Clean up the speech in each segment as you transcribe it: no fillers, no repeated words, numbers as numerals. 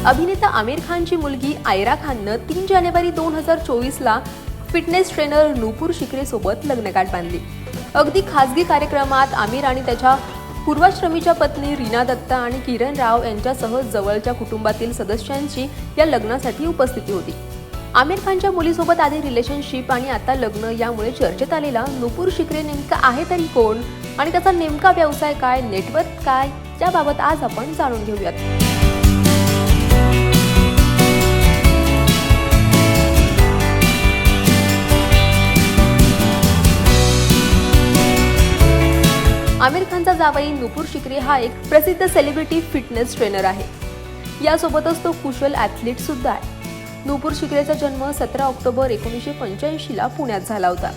अभिनेता आमिर खानची मुलगी आयरा खाननं 3 जानेवारी 2024ला फिटनेस ट्रेनर नूपुर शिकरे सोबत लग्नगाठ बांधली। अगदी खासगी कार्यक्रमात आमिर आणि त्याच्या पूर्वाश्रमीच्या पत्नी रीना दत्ता आणि किरण राव यांच्यासह जवळच्या कुटुंबातील सदस्यांची या लग्नासाठी उपस्थिती होती। आमिर खानच्या मुलीसोबत आधी रिलेशनशिप आणि आता लग्न यामुळे चर्चेत आलेला नूपुर शिकरे नेमका आहे तरी कोण आणि त्याचा नेमका व्यवसाय काय, नेटवर्क काय, याबाबत आज आपण जाणून घेऊयात। आमिर खानचा जावई नूपुर शिकरे हा एक प्रसिद्ध सेलिब्रिटी फिटनेस ट्रेनर आहे। यासोबतच तो कुशल ॲथलीट सुद्धा आहे। नूपुर शिकरेचा जन्म 17 ऑक्टोबर 1985ला पुण्यात झाला होता।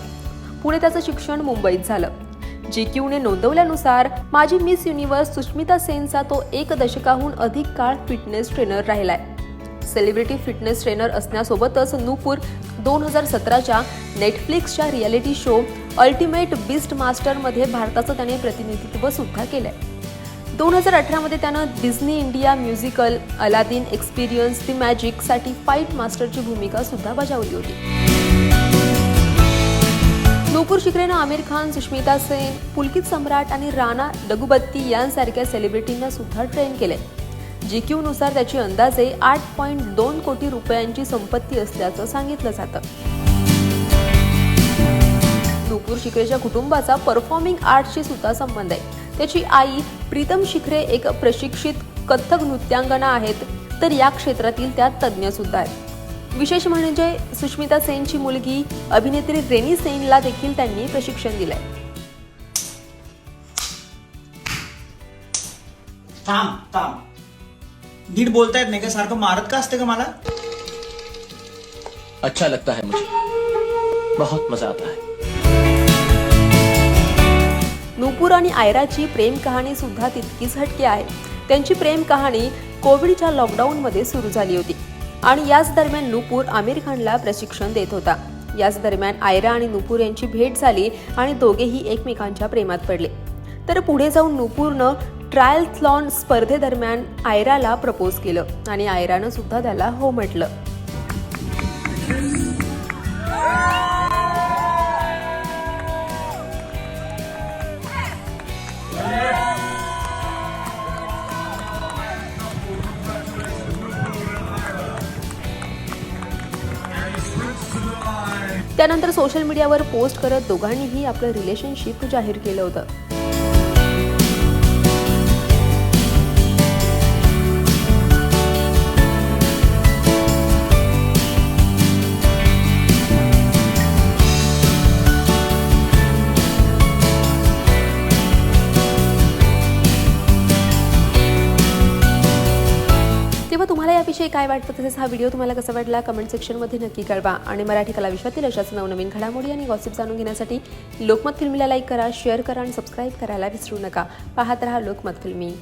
पुढे त्याचं शिक्षण मुंबईत झालं। GQने नोंदवल्यानुसार माजी मिस युनिव्हर्स सुष्मिता सेनचा तो 1 दशकाहून अधिक काळ फिटनेस ट्रेनर राहिलाय। सेलिब्रिटी फिटनेस ट्रेनर असण्यासोबतच नूपुर 2017च्या नेटफ्लिक्सच्या रियालिटी शो अल्टिमेट बीस्ट मास्टरमध्ये भारताचं त्याने प्रतिनिधित्व सुद्धा केलंय। 2018 मध्ये त्यानं Disney India musical Aladdin experience the magic साठी फाईट मास्टरची भूमिका सुद्धा बजावली होती। नूपुर शिकरेनं आमिर खान, सुष्मिता सेन, पुलकित सम्राट आणि राणा डगुबत्ती यांसारख्या सेलिब्रिटींना सुद्धा ट्रेन केलंय। GQ नुसार त्याची अंदाजे 8.2 कोटी रुपयांची संपत्ती असल्याचं सांगितलं जातं। नूपुर शिकरेच्या कुटुंबाचा परफॉर्मिंग आर्ट्सशी सुद्धा संबंध आहे। त्याची आई प्रीतम शिकरे एक प्रशिक्षित कथ्थक नृत्यांगना आहेत, तर या क्षेत्रातील त्या तज्ज्ञ सुद्धा आहेत। विशेष म्हणजे सुष्मिता सेनची मुलगी अभिनेत्री रेनी सेनला देखील त्यांनी प्रशिक्षण दिलंय। थांब नीट बोलता येत नाही का? सारखं मारत का असते का मला? अच्छा लगता है मुझे, बहुत मजा आता है। नूपुर आणि आयराची प्रेम कहाणी सुद्धा तितकीच हटके आहे। त्यांची प्रेम कहाणी कोविडच्या लॉकडाऊनमध्ये सुरू झाली होती आणि याच दरम्यान नूपुर आमिर खानला प्रशिक्षण देत होता। याच दरम्यान आयरा आणि नूपुर यांची भेट झाली आणि दोघेही एकमेकांच्या प्रेमात पडले। तर पुढे जाऊन नूपुरनं ट्रायलथलॉन स्पर्धेदरम्यान आयराला प्रपोज केलं आणि आयरानं सुद्धा त्याला हो म्हटलं। त्यानंतर सोशल मीडियावर पोस्ट करत दोघांनीही आपलं रिलेशनशिप जाहीर केलं होतं। तेव्हा तुम्हाला याविषयी काय वाटतं, तसेच हा व्हिडिओ तुम्हाला कसा वाटला कमेंट सेक्शनमध्ये नक्की कळवा आणि मराठी कला विश्वातील अशाच नवनवीन घडामोडी आणि गॉसिप जाणून घेण्यासाठी लोकमत फिल्मीला लाईक करा, शेअर करा आणि सबस्क्राईब करायला विसरू नका। पाहत रहा लोकमत फिल्मी।